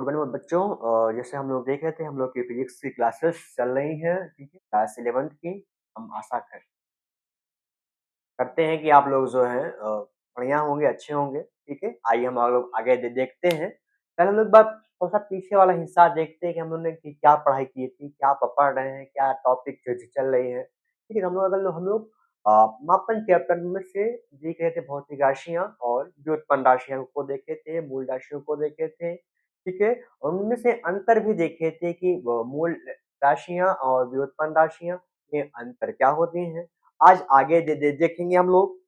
Good morning बच्चों। जैसे हम लोग देख रहे थे, हम लोग की फिजिक्स की क्लासेस चल रही हैं, ठीक है, क्लास 11th की। हम आशा करते हैं कि आप लोग जो है बढ़िया होंगे, अच्छे होंगे, ठीक है। आइए हम लोग आगे देखते हैं। पहले हम लोग बात थोड़ा सा पीछे वाला हिस्सा देखते हैं कि हम लोग ने क्या पढ़ाई की थी, क्या पढ़ रहे हैं, क्या टॉपिक चल रही है, ठीक है। हम लोग मापन चैप्टर में से देख रहे थे भौतिक राशियां और व्युत्पन्न राशियां को देखे थे, मूल राशियों को देखे थे, ठीक है। और उनमें से अंतर भी देखे थे कि मूल राशियां और व्युत्पन्न राशियां में अंतर क्या होती हैं। आज आगे देखेंगे हम लोग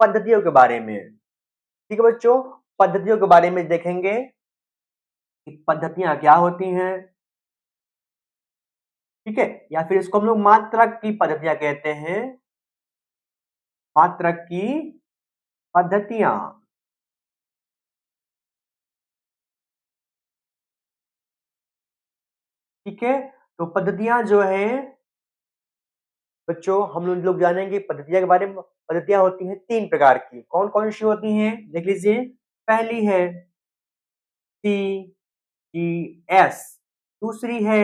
पद्धतियों के बारे में, ठीक है बच्चों। पद्धतियों के बारे में देखेंगे कि पद्धतियां क्या होती हैं, ठीक है। या फिर इसको हम लोग मात्रक की पद्धतियां कहते हैं, मात्रक की पद्धतियां, ठीक है। तो पद्धतियां जो है बच्चों, हम लोग जानेंगे पद्धतियां के बारे में। पद्धतियां होती हैं 3 प्रकार की। कौन कौन सी होती हैं देख लीजिए। पहली है CGS, दूसरी है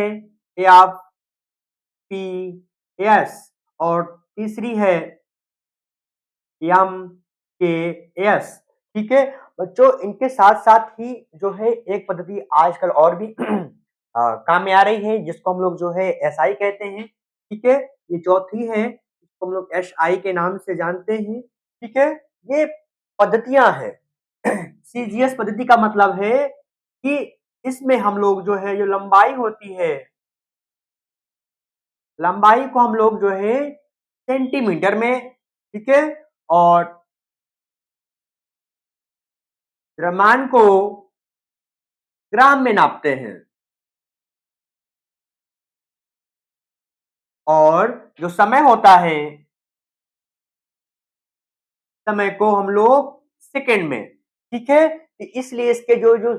FPS और तीसरी है MKS, ठीक है बच्चों। इनके साथ साथ ही जो है एक पद्धति आजकल और भी काम में आ रही है, जिसको हम लोग जो है SI कहते हैं, ठीक है। ये चौथी है, जिसको हम लोग SI के नाम से जानते हैं, ठीक है। ये पद्धतियां हैं। CGS पद्धति का मतलब है कि इसमें हम लोग जो है जो लंबाई होती है, लंबाई को हम लोग जो है सेंटीमीटर में, ठीक है, और द्रव्यमान को ग्राम में नापते हैं, और जो समय होता है, समय को हम लोग सेकंड में, ठीक है। तो इसलिए इसके जो जो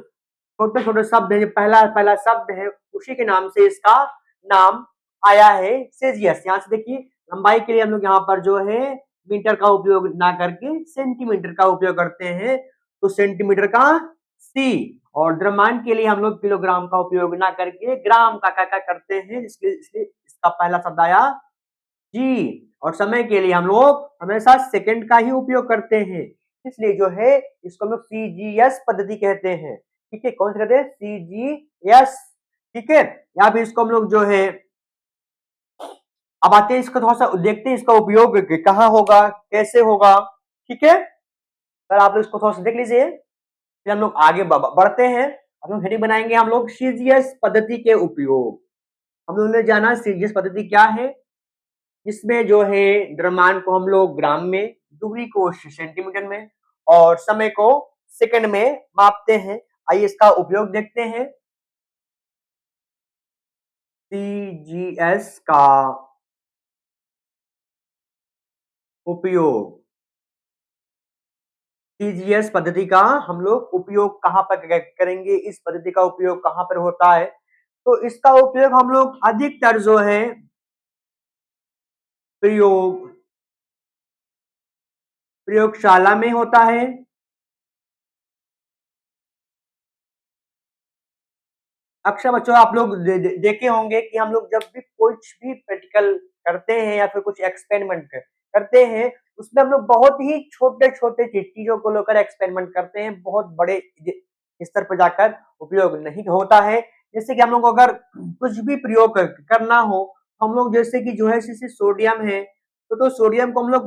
छोटे छोटे शब्द है, पहला पहला शब्द है, उसी के नाम से इसका नाम आया है सेल्सियस। यहाँ से देखिए, लंबाई के लिए हम लोग यहाँ पर जो है मीटर का उपयोग ना करके सेंटीमीटर का उपयोग करते हैं, तो सेंटीमीटर का C। और द्रव्यमान के लिए हम लोग किलोग्राम का उपयोग ना करके ग्राम का क्या करते हैं, इसलिए इसलिए इसका पहला शब्द आया जी। और समय के लिए हम लोग हमेशा सेकंड का ही उपयोग करते हैं, इसलिए जो है इसको हम लोग CGS पद्धति कहते हैं, ठीक है। कौन से कहते हैं, CGS, ठीक है। या फिर इसको हम लोग जो है, अब आते हैं इसका थोड़ा सा देखते हैं इसका उपयोग कहाँ होगा, कैसे होगा, ठीक है। सर आप लोग इसको थोड़ा सा देख लीजिए, फिर हम लोग आगे बढ़ते हैं। हम लोग हेडिंग बनाएंगे हम लोग CGS पद्धति के उपयोग। हम लोगों ने जाना CGS पद्धति क्या है। इसमें जो है द्रव्यमान को हम लोग ग्राम में, दूरी को सेंटीमीटर में और समय को सेकंड में मापते हैं। आइए इसका उपयोग देखते हैं। CGS का उपयोग, CGS पद्धति का हम लोग उपयोग कहां पर करेंगे, इस पद्धति का उपयोग कहां पर होता है। तो इसका उपयोग हम लोग अधिकतर जो है प्रयोग प्रयोगशाला में होता है। अक्सर बच्चों आप लोग देखे होंगे कि हम लोग जब भी कुछ भी प्रैक्टिकल करते हैं या फिर कुछ एक्सपेरिमेंट करते हैं, उसमें हम लोग बहुत ही छोटे छोटे चीजों को लेकर एक्सपेरिमेंट करते हैं, बहुत बड़े स्तर पर जाकर उपयोग नहीं होता है। जैसे कि हम लोग अगर कुछ भी प्रयोग करना हो, हम लोग जैसे कि जो है जैसे सोडियम है, तो सोडियम को हम लोग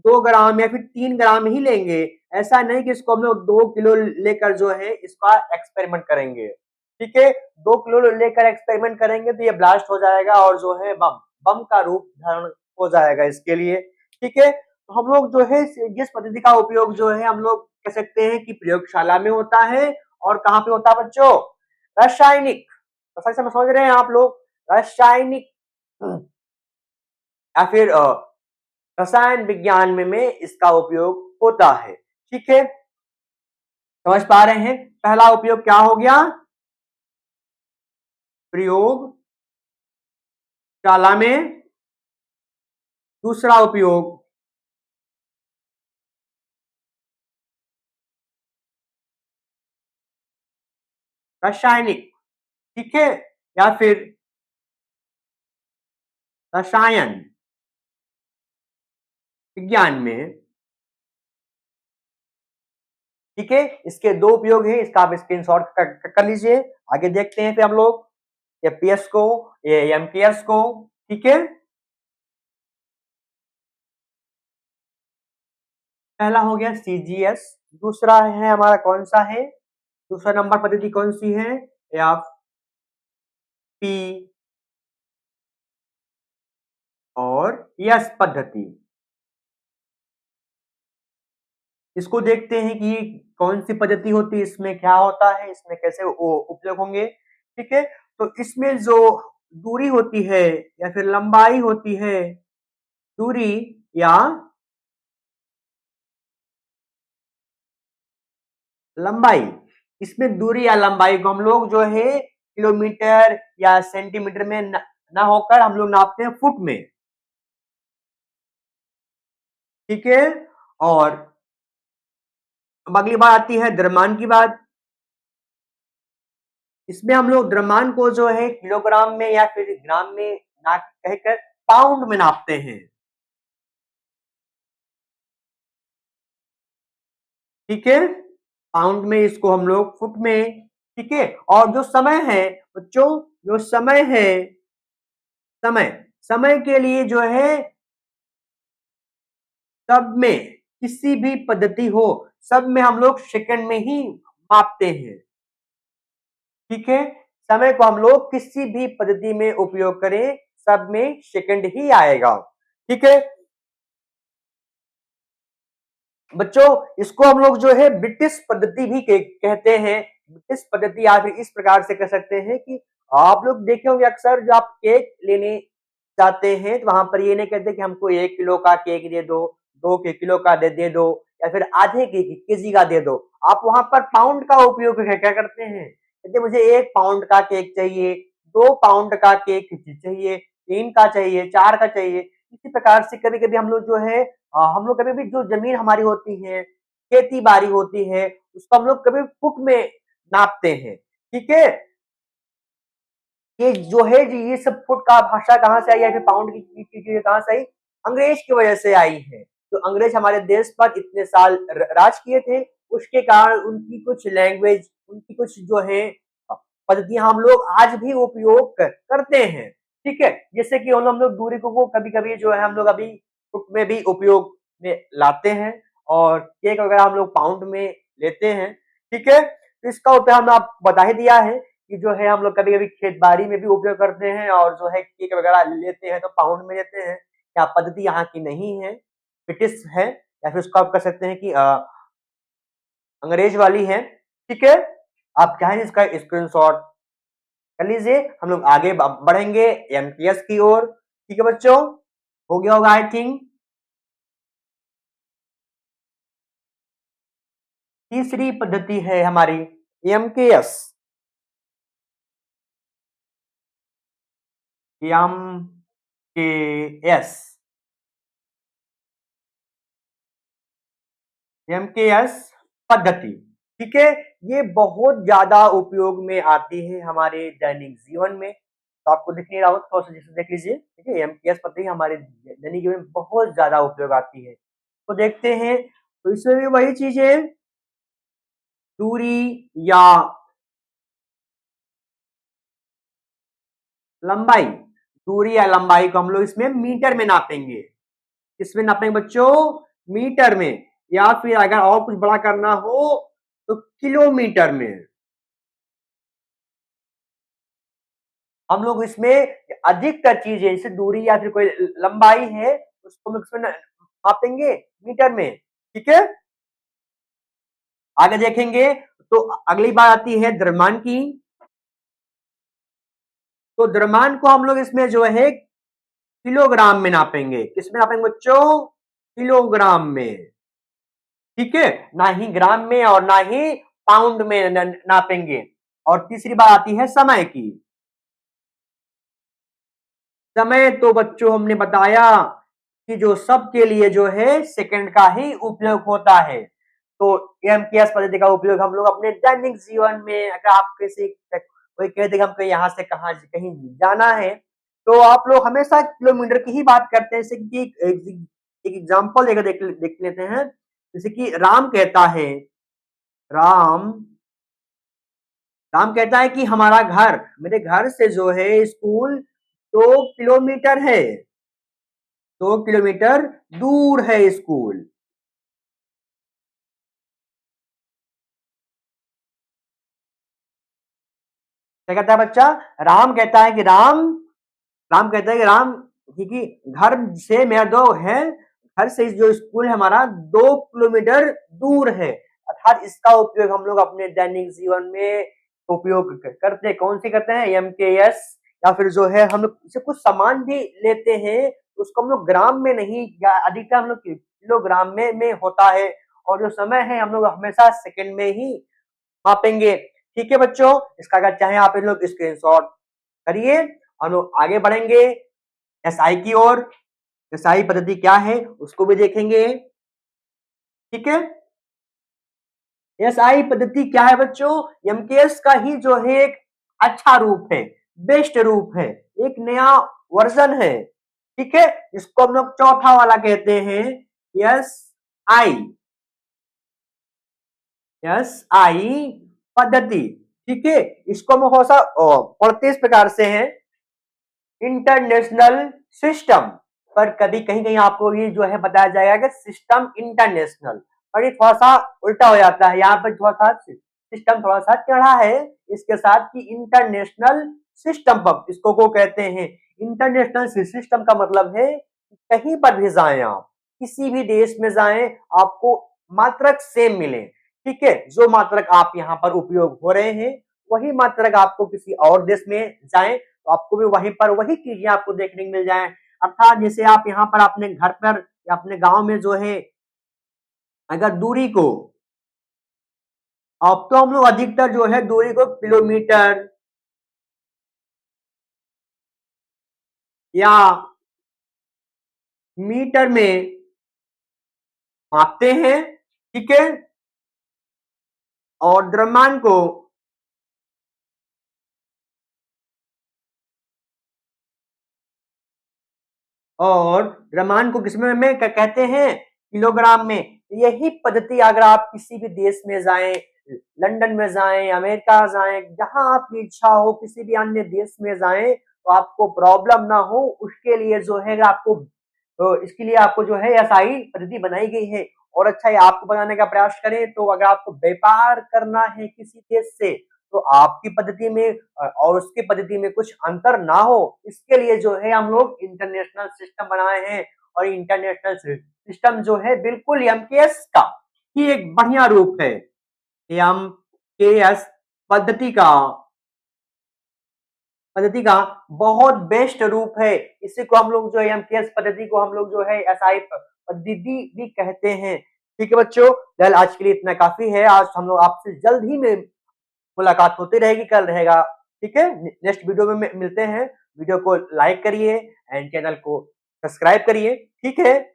2 ग्राम या फिर 3 ग्राम ही लेंगे। ऐसा नहीं कि इसको हम लोग 2 किलो लेकर जो है इसका एक्सपेरिमेंट करेंगे, ठीक है। 2 किलो लेकर एक्सपेरिमेंट करेंगे तो ये ब्लास्ट हो जाएगा और जो है बम बम का रूप धारण हो जाएगा इसके लिए, ठीक है। तो हम लोग जो है जिस पद्धति का उपयोग जो है हम लोग कह सकते हैं कि प्रयोगशाला में होता है। और कहाँ पे होता है बच्चों, रासायनिक, समझ रहे हैं आप लोग, रासायनिक या फिर रसायन विज्ञान में इसका उपयोग होता है, ठीक है। समझ पा रहे हैं, पहला उपयोग क्या हो गया, प्रयोगशाला में। दूसरा उपयोग रासायनिक, ठीक है, या फिर रसायन विज्ञान में, ठीक है। इसके दो उपयोग है, इसका आप स्क्रीनशॉट कर लीजिए। आगे देखते हैं फिर हम लोग एफपीएस को, एमकेएस को, ठीक है। पहला हो गया सीजीएस, दूसरा है हमारा कौन सा है, दूसरा नंबर पद्धति कौन सी है, एफ पी और यस पद्धति। इसको देखते हैं कि कौन सी पद्धति होती है, इसमें क्या होता है, इसमें कैसे उपयोग होंगे, ठीक है। तो इसमें जो दूरी होती है या फिर लंबाई होती है, दूरी या लंबाई, इसमें दूरी या लंबाई को हम लोग जो है किलोमीटर या सेंटीमीटर में ना होकर हम लोग नापते हैं फुट में, ठीक है। और अब अगली बात आती है द्रव्यमान की बात। इसमें हम लोग द्रव्यमान को जो है किलोग्राम में या फिर ग्राम में ना कहकर पाउंड में नापते हैं, ठीक है। पाउंड में इसको हम लोग फुट में, ठीक है। और जो समय है बच्चों, जो समय है, समय समय के लिए जो है सब में किसी भी पद्धति हो, सब में हम लोग सेकंड में ही मापते हैं, ठीक है। समय को हम लोग किसी भी पद्धति में उपयोग करें, सब में सेकंड ही आएगा, ठीक है बच्चों। इसको हम लोग जो है ब्रिटिश पद्धति भी कहते हैं। ब्रिटिश पद्धति या फिर इस प्रकार से कह सकते हैं कि आप लोग देखे होंगे अक्सर जब आप केक लेने जाते हैं तो वहां पर ये नहीं कहते कि हमको 1 किलो का केक दे दो, 2 किलो का दे दो, या फिर आधे केजी का दे दो। आप वहां पर पाउंड का उपयोग क्या करते हैं, कहते मुझे 1 पाउंड का केक चाहिए, 2 पाउंड का केक चाहिए, 3 का चाहिए, 4 का चाहिए। इसी प्रकार से कभी कभी हम लोग जो है हम लोग कभी भी जो जमीन हमारी होती है, खेती बाड़ी होती है, उसको हम लोग कभी फुट में नापते हैं, ठीक है। ये जो है ये सब फुट का भाषा कहाँ से आई है, फिर पाउंड की कहाँ से आई, अंग्रेज की वजह से आई है। तो अंग्रेज हमारे देश पर इतने साल राज किए थे, उसके कारण उनकी कुछ लैंग्वेज, उनकी कुछ जो है पद्धतियां हम लोग आज भी उपयोग करते हैं, ठीक है। जैसे कि हम लोग दूरी को कभी कभी जो है हम लोग अभी फुट में भी उपयोग में लाते हैं, और केक वगैरह हम लोग पाउंड में लेते हैं, ठीक है। तो इसका उपयोग हम आप बता ही दिया है कि जो है हम लोग कभी कभी खेत बाड़ी में भी उपयोग करते हैं, और जो है केक वगैरह लेते हैं तो पाउंड में लेते हैं। क्या पद्धति यहाँ की नहीं है, ब्रिटिश है, या फिर उसको आप कह सकते हैं कि अंग्रेज वाली है, ठीक है। आप चाहें इसका स्क्रीनशॉट कर लीजिए। हम लोग आगे बढ़ेंगे एमटीएस की ओर, ठीक है बच्चों, हो गया होगा आई थिंक। तीसरी पद्धति है हमारी एमकेएस, एम के एस, एमकेएस पद्धति, ठीक है। ये बहुत ज्यादा उपयोग में आती है हमारे दैनिक जीवन में। तो आपको दिख नहीं रहा हो तो थोड़ा सा जैसे देख लीजिए, ठीक है। एमकेएस पद्धति हमारे दैनिक जीवन में बहुत ज्यादा उपयोग आती है। तो देखते हैं, तो इसमें भी वही चीजें, दूरी या लंबाई, दूरी या लंबाई को हम लोग इसमें मीटर में नापेंगे। किसमें नापेंगे बच्चों, मीटर में, या फिर अगर और कुछ बड़ा करना हो तो किलोमीटर में। हम लोग इसमें अधिकतर चीजें जैसे दूरी या फिर कोई लंबाई है उसको हम इसमें नापेंगे मीटर में, ठीक है। आगे देखेंगे तो अगली बात आती है द्रव्यमान की। तो द्रव्यमान को हम लोग इसमें जो है किलोग्राम में नापेंगे। किसमें नापेंगे बच्चों, किलोग्राम में, ठीक है। ना ही ग्राम में और ना ही पाउंड में नापेंगे। और तीसरी बात आती है समय की। समय तो बच्चों हमने बताया कि जो सबके लिए जो है सेकंड का ही उपयोग होता है। तो एमकेएस पद्धति का उपयोग हम लोग अपने दैनिक जीवन में, अगर आप किसी कोई कह देगा हमको यहाँ से कहीं जाना है, तो आप लोग हमेशा किलोमीटर की ही बात करते हैं। जैसे कि एक एग्जांपल लेकर देख लेते हैं। जैसे कि राम राम कहता है कि मेरे घर से जो है स्कूल 2 किलोमीटर है, 2 किलोमीटर दूर है स्कूल। क्या कहता है बच्चा? राम कहता है कि राम क्योंकि घर से मेरा दो है, घर से जो स्कूल है हमारा 2 किलोमीटर दूर है। अर्थात इसका उपयोग हम लोग अपने दैनिक जीवन में उपयोग करते हैं। कौन से करते हैं? एमकेएस। या फिर जो है हम लोग से कुछ सामान भी लेते हैं, उसको हम लोग ग्राम में नहीं, या अधिकतर हम लोग किलोग्राम में होता है, और जो समय है हम लोग हमेशा सेकंड में ही मापेंगे। ठीक है बच्चों, इसका अगर चाहे आप लोग स्क्रीनशॉट करिए। हम लोग आगे बढ़ेंगे एसआई की ओर। एसआई पद्धति क्या है उसको भी देखेंगे। ठीक है, एसआई पद्धति क्या है बच्चों? एमकेएस का ही जो है एक अच्छा रूप है, बेस्ट रूप है, एक नया वर्जन है। ठीक है, इसको हम लोग चौथा वाला कहते हैं एस आई, एसआई पद्धति। ठीक है, इसको हम थोड़ा सा पढ़ते इस प्रकार से हैं। इंटरनेशनल सिस्टम, पर कभी कहीं कहीं आपको ये जो है बताया जाएगा कि सिस्टम इंटरनेशनल, पर ये थोड़ा सा उल्टा हो जाता है। यहाँ पर थोड़ा सा सिस्टम थोड़ा सा चढ़ा है इसके साथ कि इंटरनेशनल सिस्टम पर इसको को कहते हैं। इंटरनेशनल सिस्टम का मतलब है कहीं पर भी जाएं आप, किसी भी देश में जाएं, आपको मात्रक सेम मिले। ठीक है, जो मात्रक आप यहाँ पर उपयोग हो रहे हैं वही मात्रक आपको किसी और देश में जाएं तो आपको भी वहीं पर वही चीजें आपको देखने को मिल जाए। अर्थात जैसे आप यहाँ पर अपने घर पर या अपने गांव में जो है अगर दूरी को, अब तो हम लोग अधिकतर जो है दूरी को किलोमीटर या मीटर में मापते हैं। ठीक है, और द्रव्यमान को किसमें में कहते हैं? किलोग्राम में। यही पद्धति अगर आप किसी भी देश में जाएं, लंदन में जाएं, अमेरिका जाएं, जहां आपकी इच्छा हो, किसी भी अन्य देश में जाएं, तो आपको प्रॉब्लम ना हो उसके लिए जो है आपको, तो इसके लिए आपको जो है एसआई पद्धति बनाई गई है। और अच्छा है आपको बनाने का प्रयास करें, तो अगर आपको व्यापार करना है किसी देश से, तो आपकी पद्धति में और उसकी पद्धति में कुछ अंतर ना हो, इसके लिए जो है हम लोग इंटरनेशनल सिस्टम बनाए हैं। और इंटरनेशनल सिस्टम जो है बिल्कुल एमकेएस का ही एक बढ़िया रूप है। एमकेएस पद्धति का बहुत बेस्ट रूप है। इसी को हम लोग जो है एमकेएस पद्धति को हम लोग जो है एसआई पद्धति भी कहते हैं। ठीक है बच्चों, फिलहाल आज के लिए इतना काफी है। आज हम लोग आपसे जल्द ही में मुलाकात होती रहेगी, कल रहेगा। ठीक है, नेक्स्ट वीडियो में मिलते हैं। वीडियो को लाइक करिए एंड चैनल को सब्सक्राइब करिए। ठीक है।